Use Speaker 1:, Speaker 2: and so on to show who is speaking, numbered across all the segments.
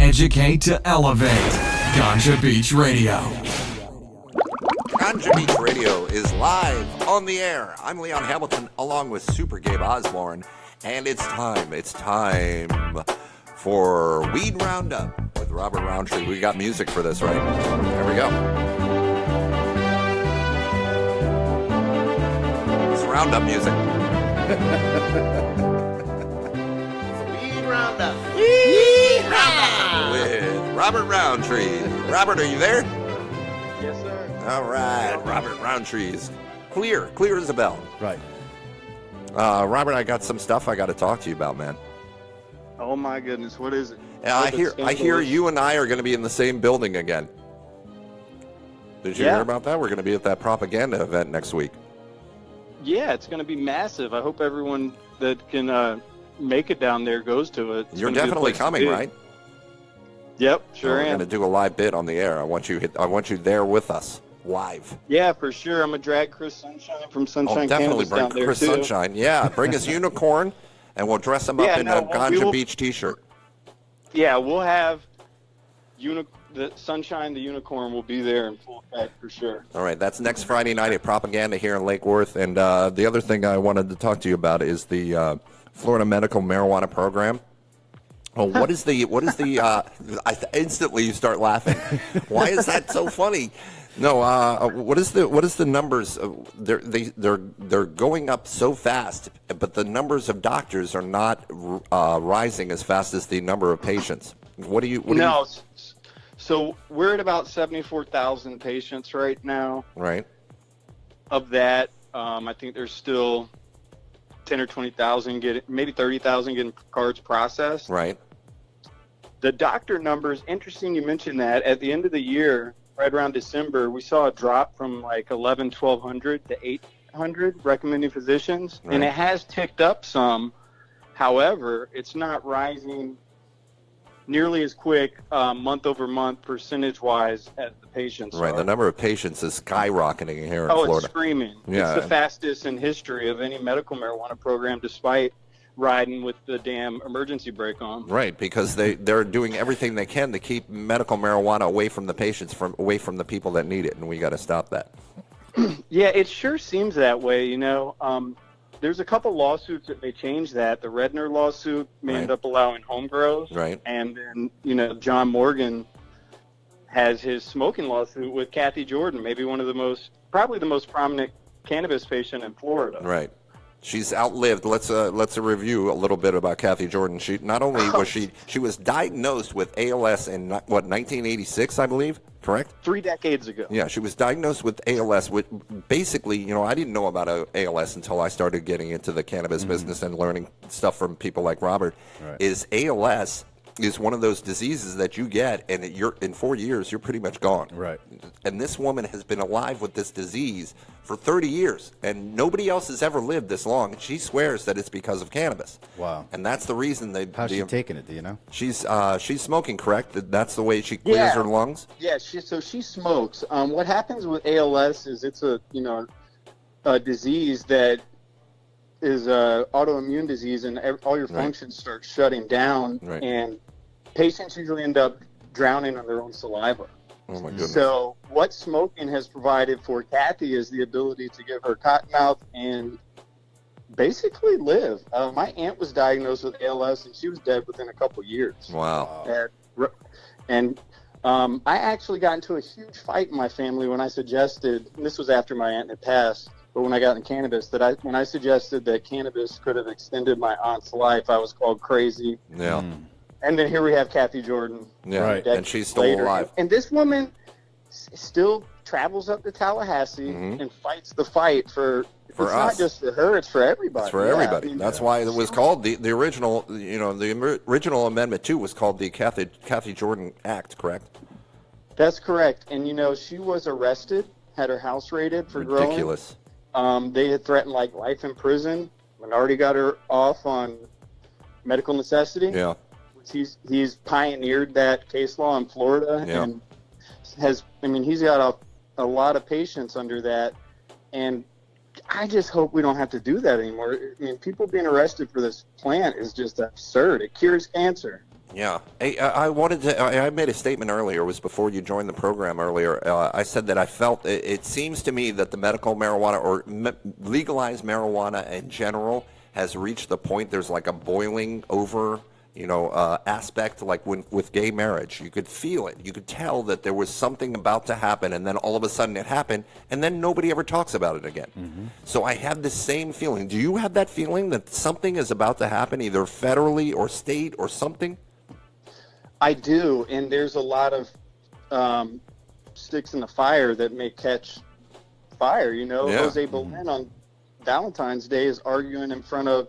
Speaker 1: educate to elevate. Ganja Beach Radio.
Speaker 2: Ganja Beach Radio is live on the air. I'm Leon Hamilton along with Super Gabe Osborne, and it's time for Weed Roundup with Robert Roundtree. We got music for this, right? There we go. It's Roundup music. Weed Roundup. Weed Roundup with Robert Roundtree. Robert, are you there?
Speaker 3: Yes, sir.
Speaker 2: All right, Robert Roundtree is clear as a bell.
Speaker 3: Right.
Speaker 2: Robert, I got some stuff I got to talk to you about, man.
Speaker 3: Oh my goodness, what is it?
Speaker 2: I hear you and I are going to be in the same building again. Did you hear about that? We're going to be at that propaganda event next week.
Speaker 3: Yeah, it's going to be massive. I hope everyone that can make it down there goes to it.
Speaker 2: You're definitely coming, right?
Speaker 3: Yep, sure am.
Speaker 2: We're going to do a live bit on the air. I want you there with us, live.
Speaker 3: Yeah, for sure. I'm going to drag Chris Sunshine from Sunshine
Speaker 2: definitely
Speaker 3: Cannabis
Speaker 2: bring
Speaker 3: down there
Speaker 2: Chris
Speaker 3: too.
Speaker 2: Sunshine. Yeah, bring his unicorn, and we'll dress him up in a Ganja Beach T-shirt.
Speaker 3: Yeah, we'll have the Sunshine, the unicorn, will be there in full effect for sure.
Speaker 2: All right, that's next Friday night at Propaganda here in Lake Worth. And the other thing I wanted to talk to you about is the Florida Medical Marijuana Program. Oh, what is the? Instantly you start laughing. Why is that so funny? No, what is the numbers? They're going up so fast, but the numbers of doctors are not rising as fast as the number of patients.
Speaker 3: So we're at about 74,000 patients right now.
Speaker 2: Right.
Speaker 3: Of that, I think there's still 10 or 20,000 maybe 30,000 getting cards processed.
Speaker 2: Right.
Speaker 3: The doctor numbers, interesting you mentioned that. At the end of the year, right around December, we saw a drop from like 1,100 to 800 recommending physicians, and it has ticked up some. However, it's not rising nearly as quick month over month percentage-wise as the patients
Speaker 2: Right,
Speaker 3: are.
Speaker 2: the number of patients is skyrocketing here in Florida.
Speaker 3: Oh, it's screaming.
Speaker 2: Yeah.
Speaker 3: It's the fastest in history of any medical marijuana program, despite riding with the damn emergency brake on.
Speaker 2: Right, because they're doing everything they can to keep medical marijuana away from the patients, away from the people that need it, and we got to stop that.
Speaker 3: Yeah, it sure seems that way, you know. There's a couple lawsuits that may change that. The Redner lawsuit may end up allowing home grows.
Speaker 2: Right.
Speaker 3: And then, John Morgan has his smoking lawsuit with Kathy Jordan, maybe probably the most prominent cannabis patient in Florida.
Speaker 2: Right. She's outlived. Let's review a little bit about Kathy Jordan. She not only was she was diagnosed with ALS in 1986, I believe, correct?
Speaker 3: 3 decades ago.
Speaker 2: Yeah, she was diagnosed with ALS. With basically, I didn't know about ALS until I started getting into the cannabis business and learning stuff from people like Robert. Right. Is ALS is one of those diseases that you get, and in 4 years you're pretty much gone.
Speaker 4: Right.
Speaker 2: And this woman has been alive with this disease for 30 years, and nobody else has ever lived this long. She swears that it's because of cannabis.
Speaker 4: Wow.
Speaker 2: And that's the reason
Speaker 4: How's she taking it? Do you know?
Speaker 2: She's smoking, correct? That's the way she clears her lungs.
Speaker 3: Yeah. So she smokes. What happens with ALS is it's a disease that is a autoimmune disease, and all your functions start shutting down, and patients usually end up drowning on their own saliva.
Speaker 2: Oh my goodness.
Speaker 3: So what smoking has provided for Kathy is the ability to give her cotton mouth and basically live. My aunt was diagnosed with ALS, and she was dead within a couple years.
Speaker 2: Wow.
Speaker 3: And I actually got into a huge fight in my family when I suggested, and this was after my aunt had passed, but when I got in cannabis, when I suggested that cannabis could have extended my aunt's life, I was called crazy.
Speaker 2: Yeah.
Speaker 3: And then here we have Kathy Jordan.
Speaker 2: Yeah, right. And she's still alive.
Speaker 3: And this woman still travels up to Tallahassee and fights the fight for it's
Speaker 2: us.
Speaker 3: Not just for her; it's for everybody.
Speaker 2: It's for everybody. That's why it was called the original. The original Amendment 2 was called the Kathy Jordan Act. Correct.
Speaker 3: That's correct. And she was arrested, had her house raided for growing.
Speaker 2: Ridiculous.
Speaker 3: They had threatened life in prison. Minority got her off on medical necessity.
Speaker 2: Yeah.
Speaker 3: He's pioneered that case law in Florida, and he's got a lot of patients under that, and I just hope we don't have to do that anymore. I mean, people being arrested for this plant is just absurd. It cures cancer.
Speaker 2: Yeah. Hey, I wanted to. I made a statement earlier. It was before you joined the program earlier. I said that I felt it seems to me that the medical marijuana or legalized marijuana in general has reached the point. There's like a boiling over, aspect. Like with gay marriage, you could feel it. You could tell that there was something about to happen, and then all of a sudden it happened, and then nobody ever talks about it again. Mm-hmm. So I have the same feeling. Do you have that feeling that something is about to happen, either federally or state or something?
Speaker 3: I do, and there's a lot of sticks in the fire that may catch fire. Jose Bolen on Valentine's Day is arguing in front of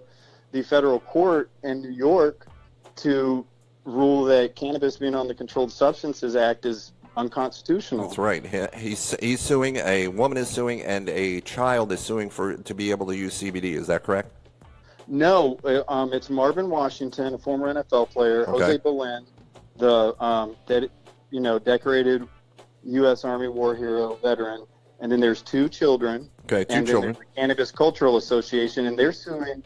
Speaker 3: the federal court in New York to rule that cannabis being on the Controlled Substances Act is unconstitutional.
Speaker 2: That's right. He's suing. A woman is suing, and a child is suing to be able to use CBD. Is that correct?
Speaker 3: No, it's Marvin Washington, a former NFL player,
Speaker 2: Okay.
Speaker 3: Jose Bolen, the decorated U.S. Army war hero veteran, and then there's two children.
Speaker 2: Okay, two
Speaker 3: and then
Speaker 2: children.
Speaker 3: there's the Cannabis Cultural Association, and they're suing.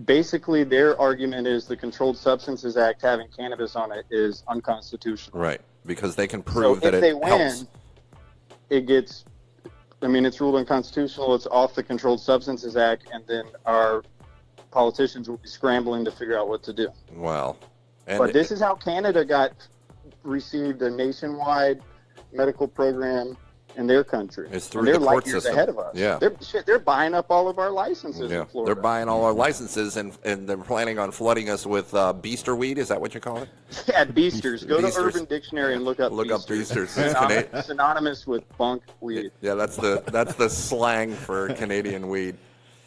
Speaker 3: Basically, their argument is the Controlled Substances Act having cannabis on it is unconstitutional.
Speaker 2: Right, because they can prove that
Speaker 3: if
Speaker 2: it
Speaker 3: they win,
Speaker 2: helps.
Speaker 3: it gets. It's ruled unconstitutional. It's off the Controlled Substances Act, and then our politicians will be scrambling to figure out what to do.
Speaker 2: Well,
Speaker 3: But this is how Canada received a nationwide medical program in their country.
Speaker 2: It's through
Speaker 3: and they're
Speaker 2: the court
Speaker 3: light years
Speaker 2: system.
Speaker 3: ahead of us.
Speaker 2: Yeah.
Speaker 3: They're buying up all of our licenses
Speaker 2: Yeah,
Speaker 3: in Florida.
Speaker 2: they're buying all our licenses, and they're planning on flooding us with beaster weed. Is that what you call it?
Speaker 3: Yeah, beasters. Go
Speaker 2: Beasters.
Speaker 3: to Urban Dictionary and look up
Speaker 2: Beasters.
Speaker 3: It's synonymous with bunk weed.
Speaker 2: Yeah, that's the slang for Canadian weed.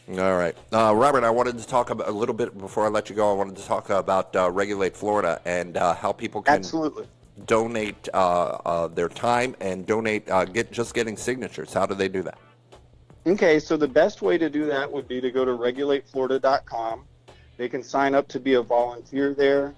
Speaker 2: All right, Robert. I wanted to talk about a little bit before I let you go. I wanted to talk about Regulate Florida and how people can
Speaker 3: Absolutely.
Speaker 2: donate their time and donate getting signatures. How do they do that?
Speaker 3: Okay, so the best way to do that would be to go to regulateflorida.com. They can sign up to be a volunteer there.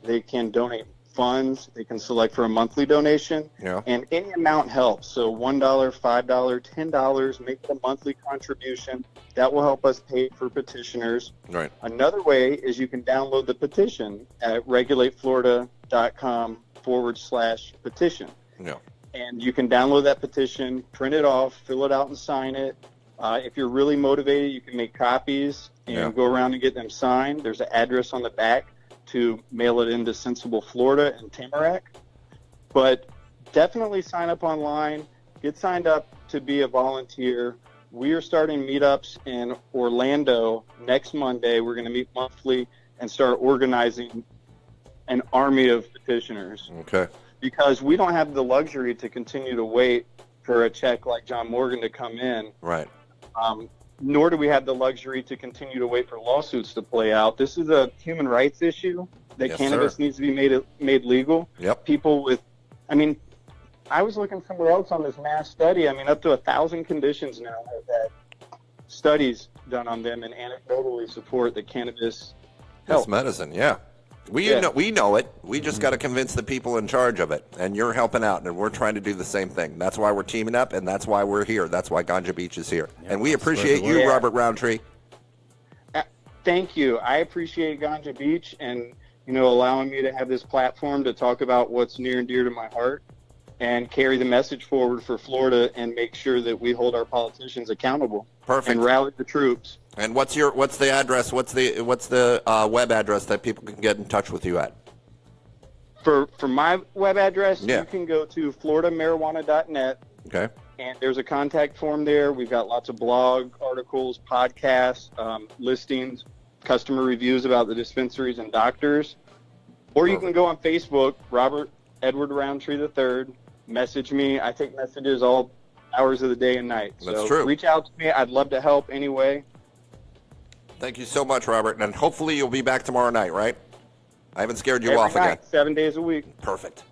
Speaker 3: They can donate funds. They can select for a monthly donation.
Speaker 2: Yeah.
Speaker 3: And any amount helps. So $1, $5, $10, make it a monthly contribution. That will help us pay for petitioners.
Speaker 2: Right.
Speaker 3: Another way is you can download the petition at regulateflorida.com/petition.
Speaker 2: Yeah.
Speaker 3: And you can download that petition, print it off, fill it out and sign it. If you're really motivated, you can make copies and go around and get them signed. There's an address on the back to mail it into Sensible, Florida and Tamarack. But definitely sign up online. Get signed up to be a volunteer. We are starting meetups in Orlando next Monday. We're going to meet monthly and start organizing an army of petitioners.
Speaker 2: Okay.
Speaker 3: Because we don't have the luxury to continue to wait for a check like John Morgan to come in.
Speaker 2: Right.
Speaker 3: Nor do we have the luxury to continue to wait for lawsuits to play out. This is a human rights issue that
Speaker 2: Yes,
Speaker 3: cannabis
Speaker 2: sir.
Speaker 3: needs to be made legal.
Speaker 2: Yep.
Speaker 3: People with, I was looking somewhere else on this mass study. Up to 1,000 conditions now have had studies done on them and anecdotally support that cannabis helps.
Speaker 2: It's medicine. Yeah. We know it. We just got to convince the people in charge of it, and you're helping out, and we're trying to do the same thing. That's why we're teaming up, and that's why we're here. That's why Ganja Beach is here, and we appreciate you, Robert Roundtree.
Speaker 3: Thank you. I appreciate Ganja Beach and allowing me to have this platform to talk about what's near and dear to my heart and carry the message forward for Florida and make sure that we hold our politicians accountable.
Speaker 2: Perfect.
Speaker 3: And rally the troops.
Speaker 2: And what's the address? What's the web address that people can get in touch with you at?
Speaker 3: For my web address,
Speaker 2: Yeah.
Speaker 3: you can go to floridamarijuana.net.
Speaker 2: Okay.
Speaker 3: And there's a contact form there. We've got lots of blog articles, podcasts, listings, customer reviews about the dispensaries and doctors. Or you can go on Facebook, Robert Edward Roundtree III. Message me. I take messages all hours of the day and night.
Speaker 2: That's
Speaker 3: so
Speaker 2: true.
Speaker 3: Reach out to me. I'd love to help any way.
Speaker 2: Thank you so much, Robert. And hopefully you'll be back tomorrow night, right? I haven't scared you
Speaker 3: Every
Speaker 2: off
Speaker 3: night,
Speaker 2: again.
Speaker 3: 7 days a week.
Speaker 2: Perfect.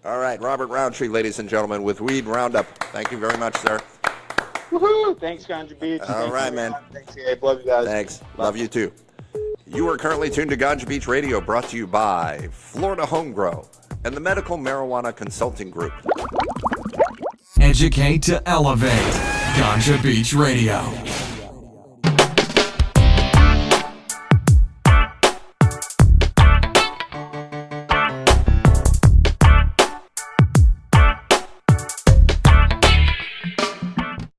Speaker 2: All right, Robert Roundtree, ladies and gentlemen, with Weed Roundup. Thank you very much, sir.
Speaker 3: Woohoo! Thanks, Ganja Beach.
Speaker 2: All right, man.
Speaker 3: Thanks, Gabe. Love you guys.
Speaker 2: Thanks. Love you too. You are currently tuned to Ganja Beach Radio, brought to you by Florida Home Grow and the Medical Marijuana Consulting Group.
Speaker 1: Educate to elevate. Ganja Beach Radio.